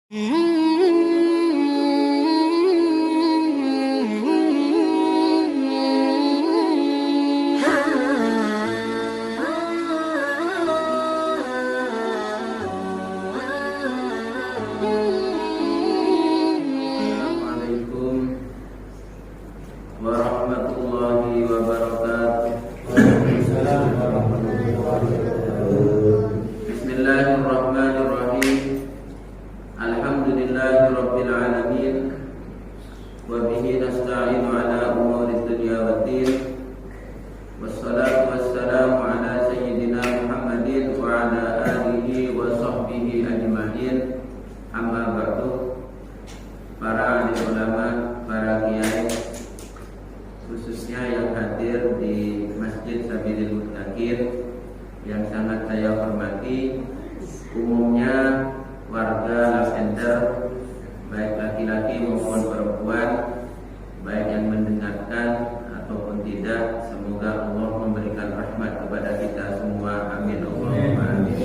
Assalamualaikum warahmatullahi wabarakatuh. Bismillahirrahmanirrahim. Alhamdulillahirabbil alamin. Wa bihi nasta'inu ala umuri dunya waddin. Wassalatu wassalamu ala sayyidina Muhammadin wa ala alihi wa sahbihi ajma'in. Amma ba'du. Para alim ulama, para kiai, khususnya yang hadir di Masjid Sabilil Muttaqin yang sangat saya hormati, umumnya warga Lavender, baik laki-laki maupun perempuan, baik yang mendengarkan ataupun tidak, semoga Allah memberikan rahmat kepada kita semua. Amin Allahumma amin.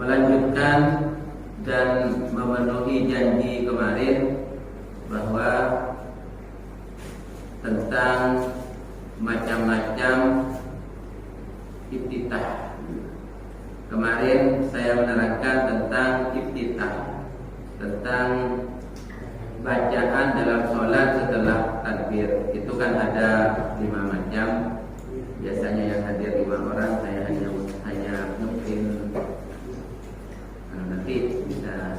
Melanjutkan dan memenuhi janji kemarin bahwa tentang macam-macam iftitah. Kemarin saya menerangkan tentang iftitah, tentang bacaan dalam sholat setelah takbir. Itu kan ada 5 macam. Biasanya yang hadir 5 orang, saya hanya mungkin nanti bisa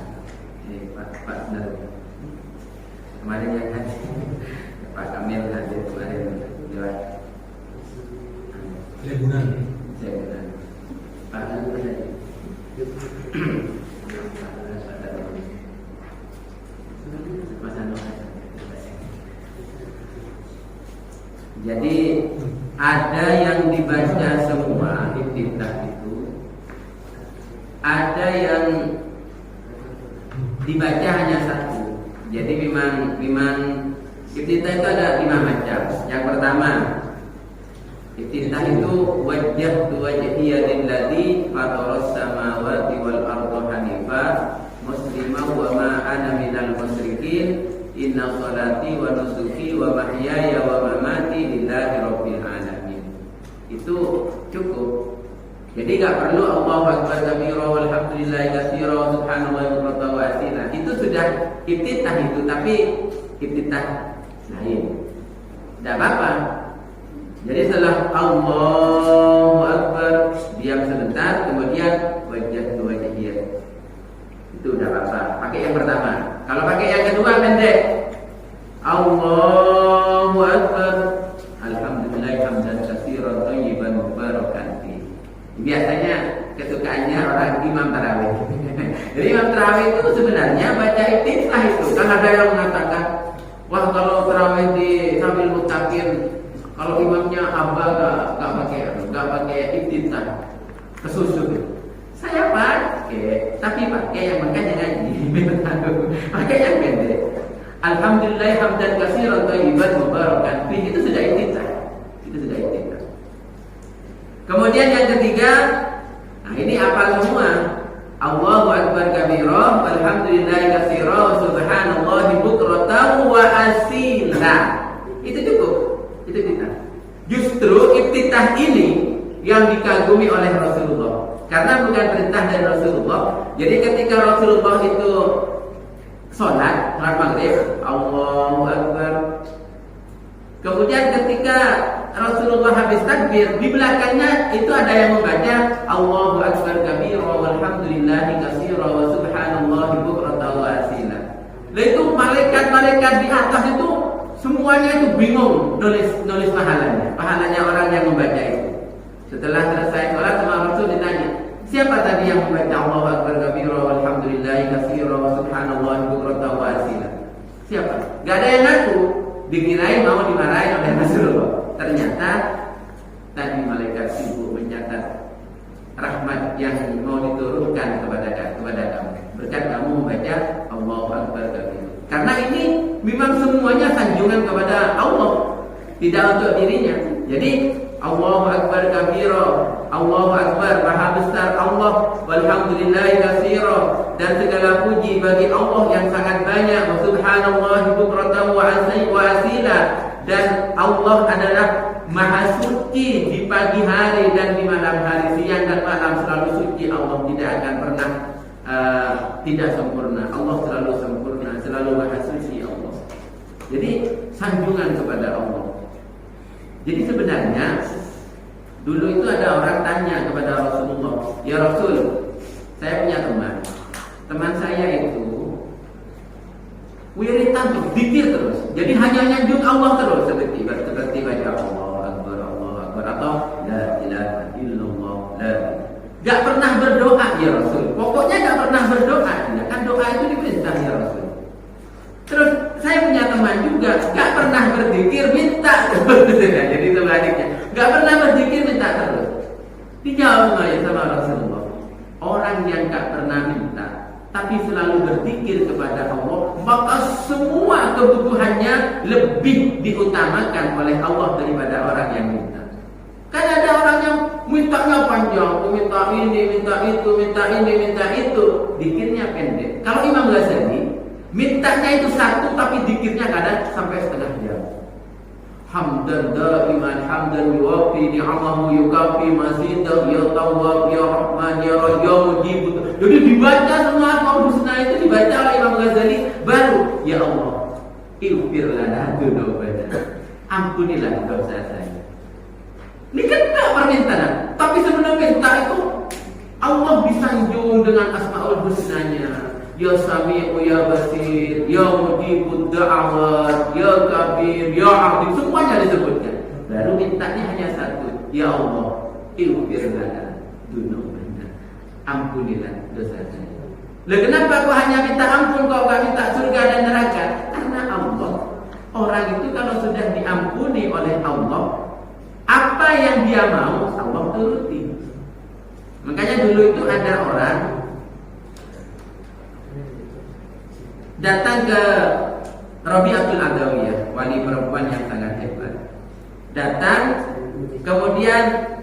ini Pak Benar. Kemarin yang hadir Pak Kamil hadir kemarin lewat Lebunan. Pak Kamil hadir. Jadi ada yang dibaca semua iftitah itu, ada yang dibaca hanya satu. Jadi memang iftitah itu ada 5 macam. Yang pertama, iftitah itu wajjahtu wajhiya lilladzi fataras samawati wal arda hanifan musliman wa ma ana minal musyrikin inna sholati wa nusuki wa mahyaya wa mamati lillahi rabbil alamin. Itu cukup. Jadi enggak perlu Allahu akbar kabira walhamdulillahi katsira wa subhanallahi bukratan wa asila. Itu sudah iftitah itu, tapi iftitah lain. Tidak apa-apa. Jadi setelah Allahu akbar diam sebentar, kemudian wajjahtu wajhiya. Itu udah apa-apa. Pakai yang pertama. Kalau pakai yang kedua pendek. Allahu akbar. Alhamdulillah hamdan katsiran thayyiban mubarakan fi. Biasanya kesukaannya orang imam tarawih. Jadi imam tarawih itu sebenarnya baca iftitah itu. Kan ada yang mengatakan, wah kalau tarawih di Sabilil Muttaqin, kalau imamnya hamba nggak pakai iftitah, kesusun. Saya pakai, tapi pakai yang makanya ngaji. Pakai yang pendek. Alhamdulillah hamdan katsiran thayyiban mubarakan fi. Itu sudah iftitah. Itu sudah iftitah. Kemudian yang ketiga, nah ini apa semua? Allahu akbar kabira walhamdulillahi katsira wa subhanallahi bukratan wa asila. Itu cukup. Itu iftitah. Justru iftitah ini yang dikagumi oleh Rasulullah. Karena bukan perintah dari Rasulullah. Jadi ketika Rasulullah itu sholat maghrib, Allahu akbar. Kemudian ketika Rasulullah habis takbir, di belakangnya itu ada yang membaca Allahu akbar kabira walhamdulillahi katsira wa subhanallahi bukratan wa asila. Lah itu malaikat-malaikat di atas itu semuanya itu bingung nulis pahalanya orang yang membaca itu. Setelah selesai sholat sama Rasul ditanya, siapa tadi yang membaca Allahu akbar kabira walhamdulillahi katsira wa subhanallahi bukratan wa asila? Siapa? Gak ada yang ngaku. Dikirain mau dimarahin oleh Rasulullah. Ternyata tadi malaikat sibuk mencatat rahmat yang mau diturunkan kepada kamu berkat kamu membaca Allahu akbar kabira. Karena ini memang semuanya sanjungan kepada Allah, tidak untuk dirinya. Jadi Allahu akbar kabira Allahu Akbar, maha besar Allah, walhamdulillahi katsira, dan segala puji bagi Allah yang sangat banyak, wa subhanallahi bukratan wa asila, dan Allah adalah maha suci di pagi hari dan di malam hari, siang dan malam selalu suci. Allah tidak akan pernah tidak sempurna. Allah selalu sempurna, selalu maha suci Allah. Jadi sanjungan kepada Allah. Jadi sebenarnya dulu itu ada orang tanya kepada Rasulullah, "Ya Rasul, saya punya teman saya itu wiritan tuh, zikir terus. Jadi hanya nyanjung Allah terus, seperti baca Allah Akbar atau la ilaha illallah, gak pernah berdoa ya Rasul. Pokoknya gak pernah berdoa. Ya kan doa itu diperintah ya Rasul. Terus saya punya teman juga gak pernah berzikir, minta terus. Jadi sebaliknya, gak pernah berzikir, minta terus. Dijawab sama Rasulullah, orang yang gak pernah minta tapi selalu berzikir kepada Allah, maka semua kebutuhannya lebih diutamakan oleh Allah daripada orang yang minta. Kan ada orang yang mintanya panjang, minta ini, minta itu, minta ini, minta itu, zikirnya pendek. Kalau Imam Ghazali, mintanya itu satu tapi zikirnya kadang sampai setengah jam. Hamdan daiman hamdan yuwafi ni'amahu yukafi mazidah ya tawwab ya rahman ya rahim ya mujib. Jadi dibaca semua Asmaul Husna itu dibaca oleh Imam Ghazali, baru ya Allah ighfir lana dzunubana, ampunilah dosa saya. Ini kan enggak permintaan, tapi sebelum minta itu Allah disanjung dengan Asmaul Husnanya. Ya Sami'u ya Basir, ya Mujibud Da'awat, ya Kabir, ya Azim, semuanya disebutkan. Baru mintanya hanya satu, ya Allah ighfir lana dzunubana, ampunilah dosa saya. Lah kenapa kau hanya minta ampun, kau enggak minta surga dan neraka? Karena Allah, orang itu kalau sudah diampuni oleh Allah, apa yang dia mau Allah turuti. Makanya dulu itu ada orang datang ke Rabi'atul Adawiyah, wali perempuan yang sangat hebat. Datang, kemudian,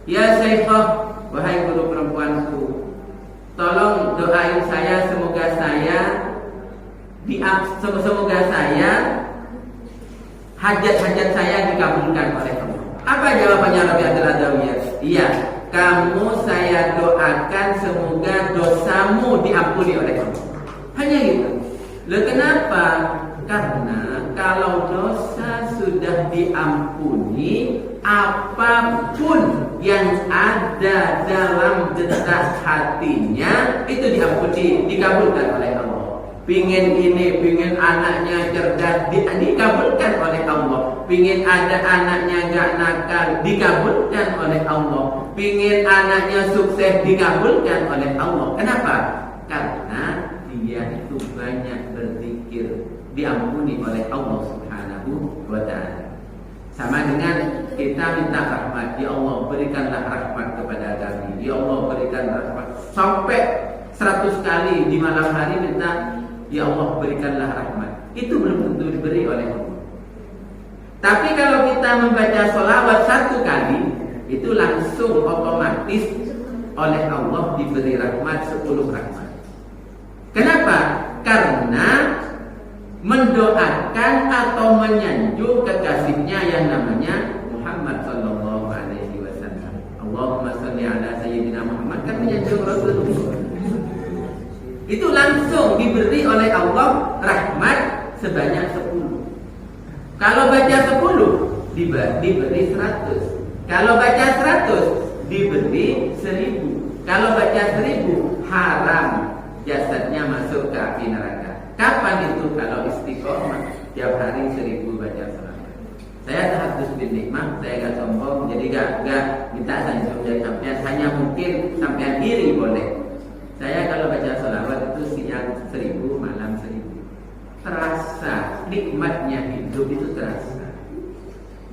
ya Syekhah, wahai guru perempuanku, tolong doain saya, semoga saya hajat-hajat saya dikabulkan oleh Allah. Apa jawabannya Rabi'atul Adawiyah? Iya, kamu saya doakan semoga dosamu diampuni oleh Allah. Hanya itu. Loh kenapa? Karena kalau dosa sudah diampuni, apapun yang ada dalam detak hatinya itu diampuni, dikabulkan oleh Allah. Pingin ini, pingin anaknya cerdas, dikabulkan oleh Allah. Pingin ada anaknya gak nakal, dikabulkan oleh Allah. Pingin anaknya sukses, dikabulkan oleh Allah. Kenapa? Karena dia itu banyak berzikir, diampuni oleh Allah Subhanahu wa ta'ala. Sama dengan kita minta rahmat, ya Allah berikanlah rahmat kepada kami, ya Allah berikan rahmat. Sampai 100 kali di malam hari minta, ya Allah berikanlah rahmat. Itu belum tentu diberi oleh Allah. Tapi kalau kita membaca sholawat 1 kali, itu langsung otomatis oleh Allah diberi rahmat 10 rahmat. Kenapa? Karena mendoakan atau menyanjung kekasihnya yang namanya Muhammad sallallahu alaihi wasallam. Allahumma shalli ala sayyidina Muhammad, kan menyanjung Rasulullah. Itu langsung diberi oleh Allah rahmat sebanyak 10. Kalau baca 10 diberi 100. Kalau baca 100 diberi 1000. Kalau baca 1000 haram jasadnya masuk ke api neraka. Kapan itu? Kalau istiqomah tiap hari 1000 baca selawat. Saya tahadus bin nikmah, saya gak sombong, jadi gak minta sanjung dari sampean, hanya mungkin sampean iri boleh. Saya kalau baca selawat itu siang 1000, malam 1000. Terasa nikmatnya hidup itu terasa.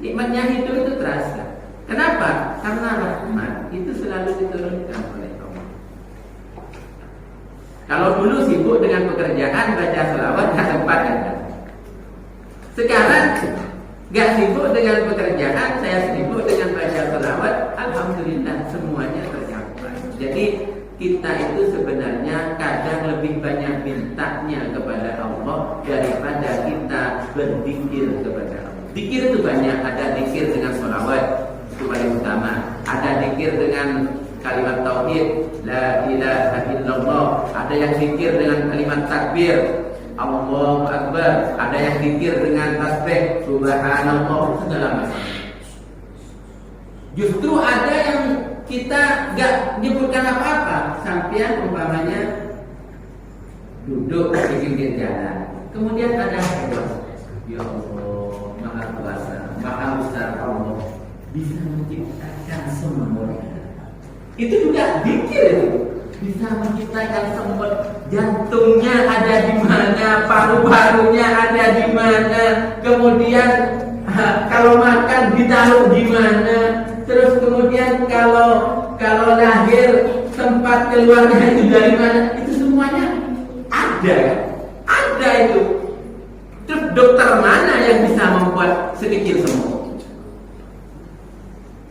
Nikmatnya hidup itu terasa. Kenapa? Karena rahmat itu selalu diturunkan oleh Allah. Kalau dulu sibuk dengan pekerjaan, baca selawat gak sempat ada. Sekarang gak sibuk dengan pekerjaan, saya sibuk dengan baca selawat. Jadi kita itu sebenarnya kadang lebih banyak mintanya kepada Allah daripada kita berzikir kepada Allah. Zikir itu banyak, ada zikir dengan sholawat, itu paling utama. Ada zikir dengan kalimat tauhid, la ilaha illallah. Ada yang zikir dengan kalimat takbir, Allahu Akbar. Ada yang zikir dengan tasbih, subhanallah, segala macam. Justru ada yang kita gak nyebutkan apa-apa, sampai umpamanya duduk di pinggir jalan, kemudian ada hewan, ya Allah, maha kuasa, maha besar Allah, bisa menciptakan semut. Itu juga zikir itu. Bisa menciptakan semut, jantungnya ada di mana, paru-parunya ada di mana, kemudian kalau makan ditaruh di mana. Terus kemudian kalau lahir tempat keluarnya itu dari mana, itu semuanya ada itu. Terus dokter mana yang bisa membuat sedikit semua?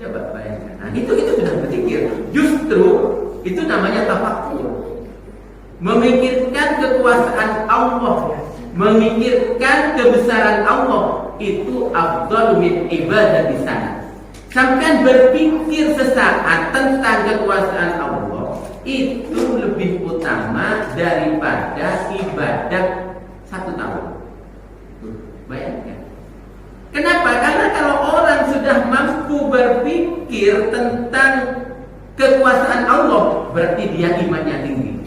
Coba bayangkan. Nah, itu sudah berpikir. Justru itu namanya tafakkur. Memikirkan kekuasaan Allah, memikirkan kebesaran Allah, itu afdal min ibadah di sana. Sampai berpikir sesaat tentang kekuasaan Allah itu lebih utama daripada ibadah 1 tahun. Bayangkan. Kenapa? Karena kalau orang sudah mampu berpikir tentang kekuasaan Allah, berarti dia imannya tinggi.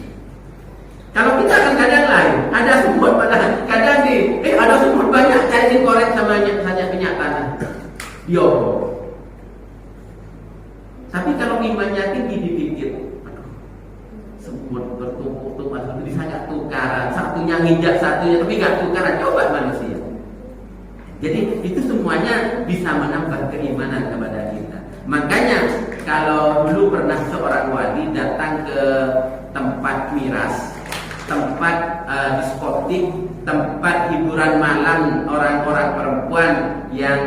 Kalau kita kadang lain, ada semut malah kadang ada semut banyak, cari korek sama saja kenyataan. Yo. Tapi kalau imannya tinggi dipikir, semut bertumpuk-tumpuk, bisa nggak tukaran, satunya nginjak satunya, tapi nggak tukaran, coba manusia. Jadi itu semuanya bisa menambah keimanan kepada kita. Makanya kalau dulu pernah seorang wali datang ke tempat miras, tempat diskotik, tempat hiburan malam orang-orang perempuan yang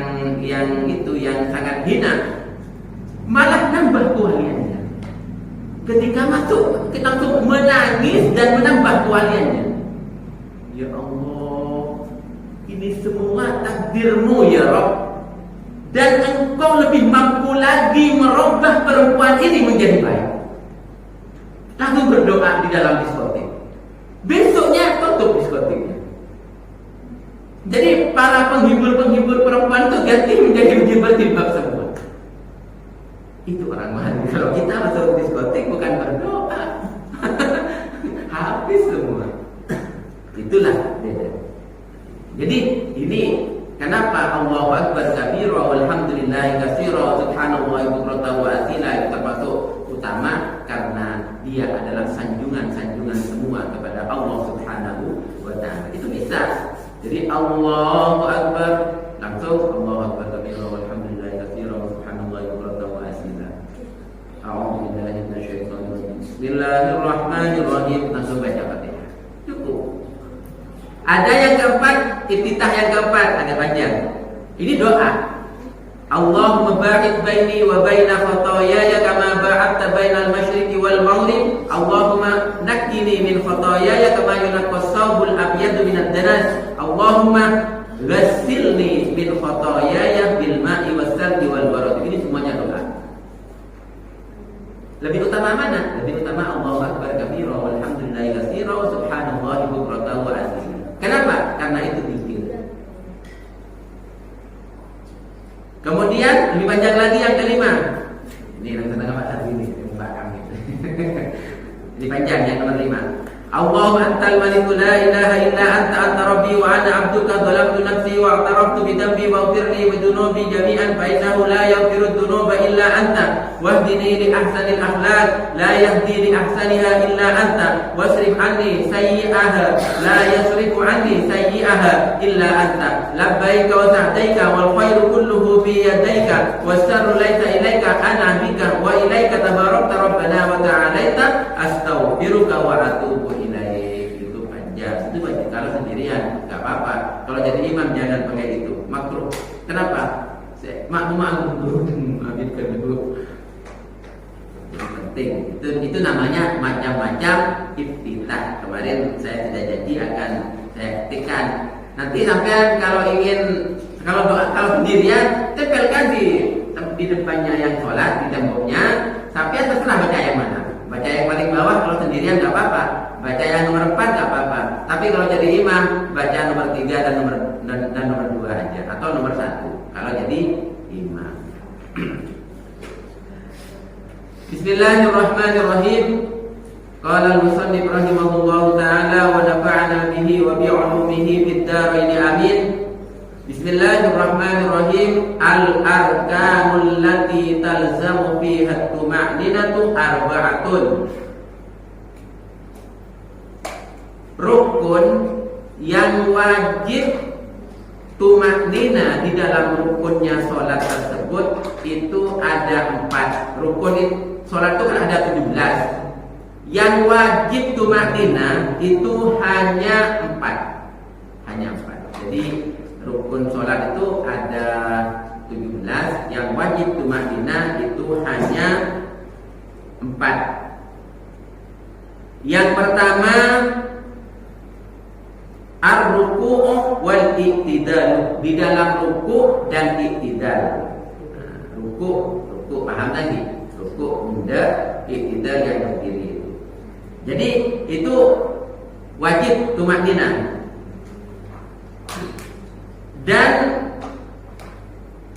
sangat hina, malah nambah keahliannya. Ketika masuk, kita langsung menangis dan menambah keahliannya. Ya Allah, ini semua takdirmu ya Rabb, dan engkau lebih mampu lagi merubah perempuan ini menjadi baik. Langsung berdoa di dalam diskotik. Besoknya tutup diskotiknya. Jadi para penghibur perempuan itu ganti menjadi jilbab semua. Itu orang wali. Kalau kita masuk diskotik bukan berdoa, habis semua. Itulah beda. Jadi ini kenapa Allahu Akbar kabira walhamdulillahi katsira subhanallahi bukratan wa asila itu termasuk utama karena dia adalah sanjungan semua kepada Allah Subhanahu wa taala. Itu bisa. Jadi Allahu Akbar langsung Allahu Akbar kabira walhamdulillahi katsira subhanallahi bukratan wa asila. A'udzu billahi minasyaitonir rajim. Bismillahirrahmanirrahim. Langsung baca Fatihah. Cukup. Ada yang keempat, iftitah yang keempat, ada panjang. Ini doa. Allahumma ba'id baini wa baina khataayaya kama ba'adta bainal masyriqi wal maghrib. Allahumma naqqini min khataayaya kama yunqas thawbul abyadu minad danas. Allahumma ghassilni min khataayaya bil ma'i was salji wal barad. Ini semuanya doa. Lebih utama mana? Lebih utama Allahu Akbar kabira walhamdulillahi katsira subhanallahi bukratan wa asila. Kenapa? Karena itu zikir. Kemudian lebih panjang lagi yang kelima. Ini yang tengah Pak Sari ini, Pak kami. Lebih panjang yang nomor 5. Allahu antal maliku la ilaha illa anta rabbi wa ana 'abduka dhalamtu nafsi wa i'taraftu bi dhanbi wa ighfirli bi dhunubi jami'an fa innahu la yaghfiru dhunuba illa anta wahdini li ahsanil akhlaq la yahdi li ahsaniha illa anta wasrif anni sayyi'aha la yasrifu anni sayyi'aha illa anta labbaika wa sa'daika wal khairu kulluhu bi yadayka was-sharru laysa ilayka ana bika wa ilayka tabarakta rabbana wa ta'alaita astaghfiruka wa atubu ilaik. Itu panjang. Itu banyak. Kalau sendirian enggak apa-apa. Kalau jadi imam jangan pakai itu. Makruh. Kenapa? Makmum dulu. Habiskan dulu. penting. Itu namanya macam-macam iftitah. Kemarin saya tidak janji akan saya buktikan. Nanti sampean kalau sendirian tempelkan di depannya yang sholat, di temboknya. Sampean terserah baca yang mana. Baca yang paling bawah kalau sendirian nggak apa-apa. Baca yang nomor 4 nggak apa-apa. Tapi kalau jadi imam, baca nomor 3 dan nomor 2 aja, atau nomor 1 kalau jadi imam. Bismillahirrahmanirrahim. Qala al-musannif rahimahullahu ta'ala wa nafa'ana bihi wa bi'ulumihi fid dharain amin. Bismillahirrahmanirrahim. Al-arkanul lati talzamu fiha at-tuma'ninatu arba'atun. Rukun yang wajib tumaknina di dalam rukunnya sholat tersebut itu ada 4. Rukun sholat itu kan ada 17. Yang wajib tumaknina itu hanya 4. Hanya 4. Jadi rukun sholat itu ada 17. Yang wajib tumaknina itu hanya 4. Yang pertama, ar-ruku' wal iktidal. Di dalam ruku' dan iktidal. Ruku' paham tadi? Ruku' bunda, iktidal yang berdiri itu. Jadi itu wajib tumakninah. Dan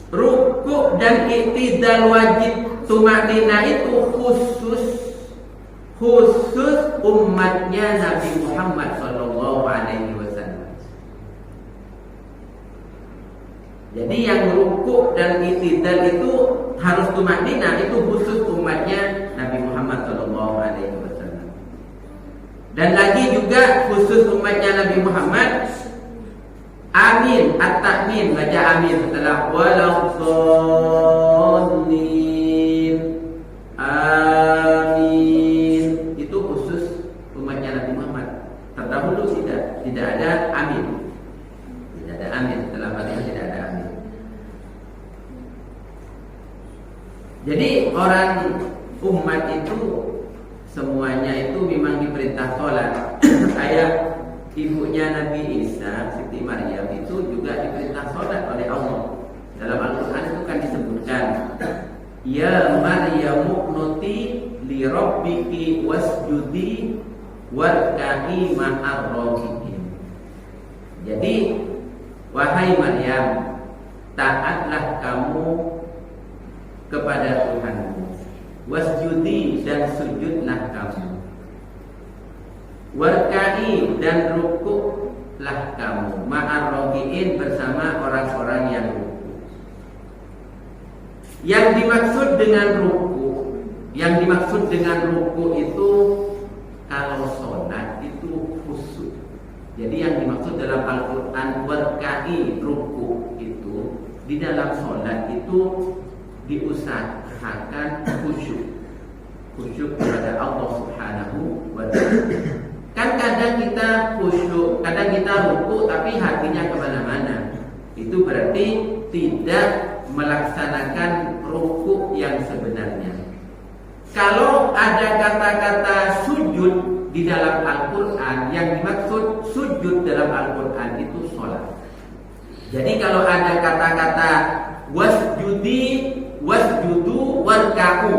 ruku' dan iktidal wajib tumakninah itu khusus umatnya Nabi Muhammad sallallahu alaihi wasallam. Jadi yang ruku' dan iktidal itu harus tumakninah, itu khusus umatnya Nabi Muhammad sallallahu alaihi wasallam. Dan lagi juga khusus umatnya Nabi Muhammad, amin, at-ta'min, baca amin setelah waladdallin, amin. Itu khusus umatnya Nabi Muhammad. Terdahulu tidak ada amin. Tidak ada amin, setelah Fatihah tidak ada amin. Jadi orang umat itu semuanya itu memang diperintah sholat. Kayak ibunya Nabi Isa, Siti Maryam itu juga diperintah sholat oleh Allah. Dalam Al-Quran itu kan disebutkan, ya Maryamu qnuti li rabbiki wasjudi warka'i ma'ar raki'in. Jadi wahai Maryam, taatlah kamu kepada Tuhanmu, wasjudi dan sujudlah kamu, warka'i dan rukuklah kamu, ma'ar raki'in bersama orang-orang yang ruku. Yang dimaksud dengan ruku itu kalau sholat itu khusyuk. Jadi yang dimaksud dalam Al-Quran warka'i, ruku itu di dalam sholat itu diusahakan khusyuk kepada Allah Subhanahu wa ta'ala. Kan kadang kita khusyuk, kadang kita ruku tapi hatinya kemana-mana. Itu berarti tidak melaksanakan ruku yang sebenarnya. Kalau ada kata-kata sujud di dalam Al-Quran, yang dimaksud sujud dalam Al-Quran itu sholat. Jadi kalau ada kata-kata wasjudu warka'u,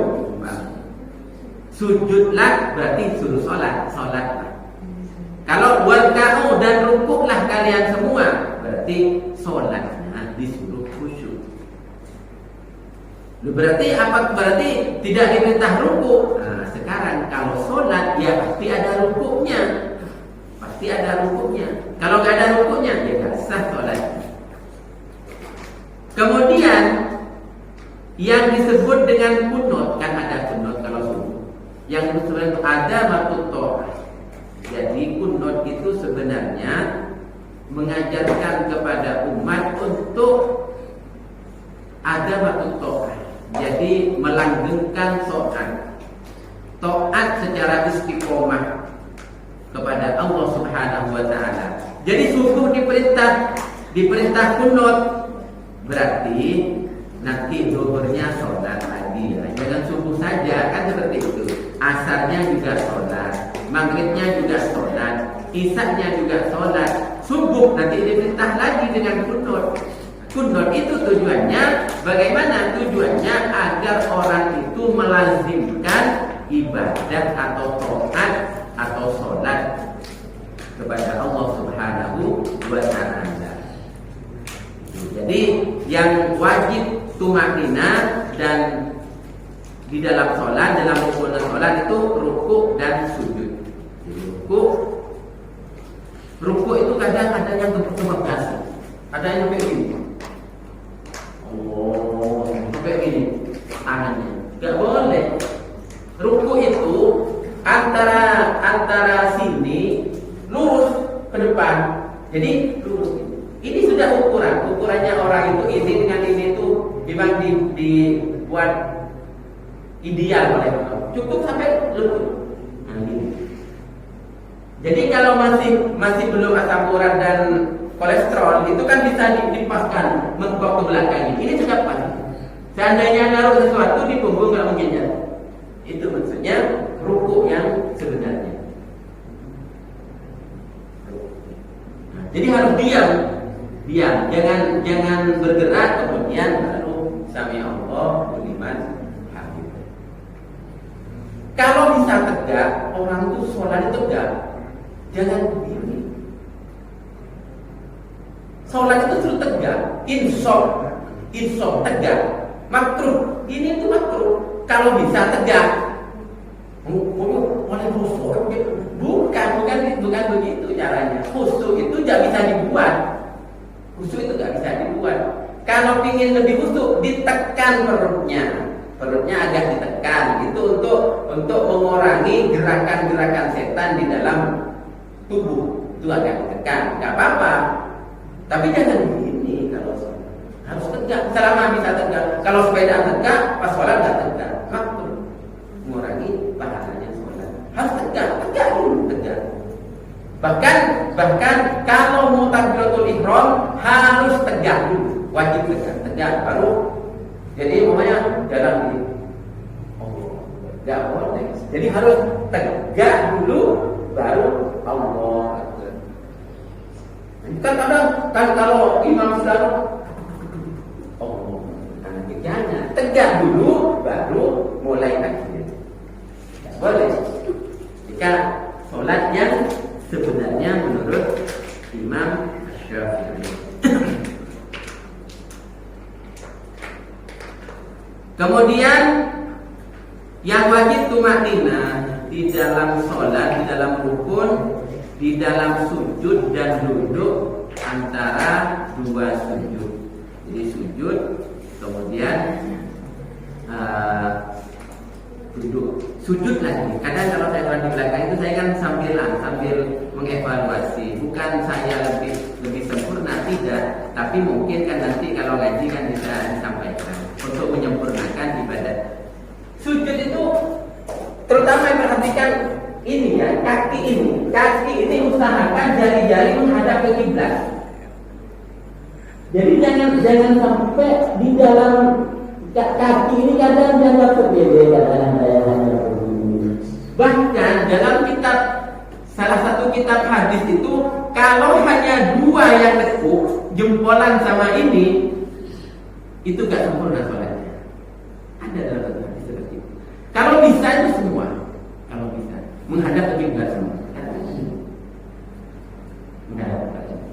sujudlah berarti suruh sholat. Kalau warka'u dan rukuklah kalian semua, berarti sholatnya disuruh khusyuk. Berarti apa? Berarti tidak diperintah ruku. Nah, sekarang kalau sholat ya pasti ada rukuknya. Kalau nggak ada rukuknya ya nggak sah sholat. Kemudian yang disebut dengan kunut, kan ada kunut kalau subuh. Yang disebut itu ada matut. Jadi kunut itu sebenarnya mengajarkan kepada umat untuk ada matut. Jadi melanggengkan taat secara istiqomah kepada Allah Subhanahu wa ta'ala. Jadi subuh diperintah kunut, berarti nanti zuhurnya sholat lagi. lagi ya. Jangan subuh saja kan seperti itu. Asarnya juga sholat, maghribnya juga sholat, isaknya juga sholat. Subuh nanti diperintah lagi dengan kunut. Kunut itu tujuannya bagaimana? Tujuannya agar orang itu melazimkan ibadat atau taat atau sholat kepada Allah Subhanahu wa Ta'ala. Jadi yang wajib tumaknina dan di dalam sholat, dalam rukun sholat itu ruku dan sujud. Ruku itu kadang ada yang kebebasan, ada yang begini. Oh, sampai gini tangannya, nggak boleh. Ruku itu antara sini lurus ke depan, jadi lurus. Ini sudah ukurannya orang itu ini dengan ini itu memang dibuat ideal oleh Allah. Cukup sampai lutut. Nah, ini. Jadi kalau masih belum asam urat dan kolesterol itu kan bisa dipaskan menggok ke belakang. Ini sudah pas. Seandainya naruh sesuatu di punggung nggak mungkin ya. Itu maksudnya ruku yang sebenarnya. Nah, jadi harus diam, jangan bergerak kemudian baru sami Allah liman hamid. Kalau bisa tegak, orang itu sholat itu tegak, jangan berdiri. Sholat itu suruh tegak, insaf tegak, makruh. Ini itu makruh. Kalau bisa tegak, oleh khusyuk, bukan begitu caranya. Khusyuk itu tidak bisa dibuat. Khusyuk itu tidak bisa dibuat. Kalau ingin lebih khusyuk, ditekan perutnya agak ditekan. Itu untuk mengurangi gerakan-gerakan setan di dalam tubuh. Itu agak ditekan, nggak apa-apa. Tapi jangan begini kalau harus tegak. Selama bisa tegak. Kalau sepeda tegak, pas sholat nggak tegak. Makruh. Mengurangi pahalanya sholat. Harus tegak dulu, tegak. Bahkan kalau mau takbiratul ihram harus tegak dulu, wajib tegak baru. Jadi namanya jalan ini. Oh, nggak boleh. Jadi harus tegak dulu baru Allah. Kan kalau imam sudah jangan tegak dulu baru mulai takbir. Boleh. Jika sholatnya sebenarnya menurut Imam Syafi'i. Kemudian yang wajib tumaknina di dalam sholat, di dalam rukun, di dalam sujud dan duduk antara dua sujud. Jadi sujud kemudian duduk, sujud lagi. Kadang kalau saya sholat di belakang itu saya kan sambil mengevaluasi. Bukan saya lebih sempurna, tidak. Tapi mungkin kan nanti kalau ngaji kan bisa disampaikan untuk menyempurnakan ibadah. Sujud itu terutama perhatikan ini ya, kaki ini usahakan jari-jari menghadap ke kiblat. Jadi jangan sampai di dalam kaki ini kadang jangan sepede, kadang saya hanya begini. Bahkan dalam salah satu kitab hadis itu kalau hanya dua yang tekuk, jempolan sama ini, itu gak sempurna sholatnya. Ada dalam satu hadis seperti itu. Kalau bisa itu semua, kalau bisa menghadap ke kiblat semua. Menghadap ke kiblat.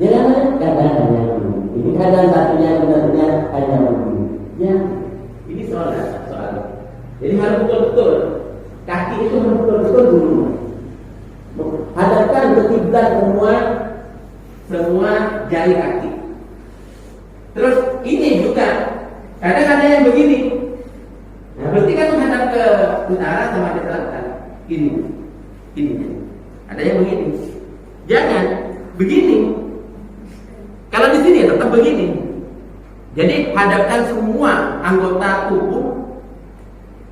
Jangan kadang hanya dulu. Ini kadang satunya benar-benar hanya dulu. Ya, ini soal. Jadi harus betul-betul. Kaki itu harus betul-betul dulu. Hadapkan ke kiblat semua jari kaki. Terus ini juga kadang ada yang begini. Nah, berarti kan menghadap ke utara sama ke selatan. Ini. Ada yang begini. Jangan begini. Kalau di sini tetap begini. Jadi hadapkan semua anggota tubuh,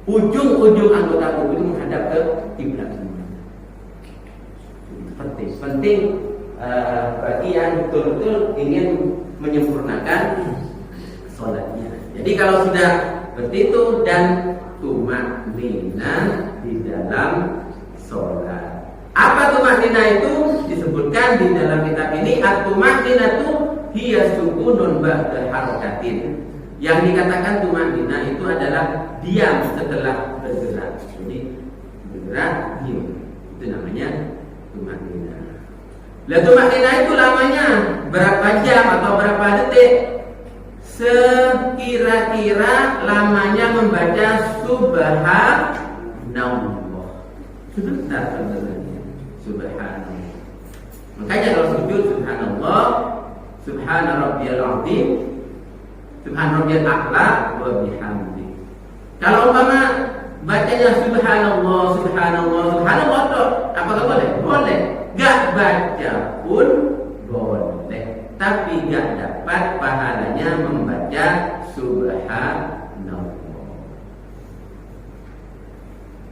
ujung-ujung anggota tubuh itu menghadap ke kiblat semua. Penting bagi yang betul-betul ingin menyempurnakan sholatnya. Jadi kalau sudah seperti itu dan tumakninah di dalam sholat. Apa tumakninah itu? Disebutkan di dalam kitab ini, at-tumakninah itu hiya sukunun ba'da harakatin. Yang dikatakan tumakninah itu adalah diam setelah bergerak. Jadi bergerak diam, itu namanya tumakninah. Lah tumakninah itu lamanya berapa jam atau berapa detik? Sekira-kira lamanya membaca subhanallah. Sebentar sebenarnya. Subhanallah. Makanya kalau sujud subhanallah, subhana rabbiyal azim, subhana rabbiyal a'la wa bihamdi. Kalau umpama bacanya subhanallah, subhanallah, subhanallah, apakah boleh? Boleh. Gak baca pun boleh. Tapi gak dapat pahalanya membaca subhanallah.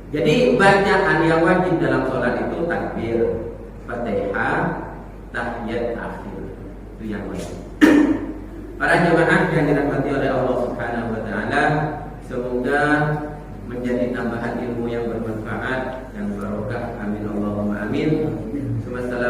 Jadi bacaan yang wajib dalam sholat itu takbir, Fatihah, tahiyat akhir. Itu yang wajib. Para jemaah yang dirahmati oleh Allah Subhanahu wa taala, semoga menjadi tambahan ilmu yang bermanfaat, yang barokah. Amin Allahumma amin. Wassalamualaikum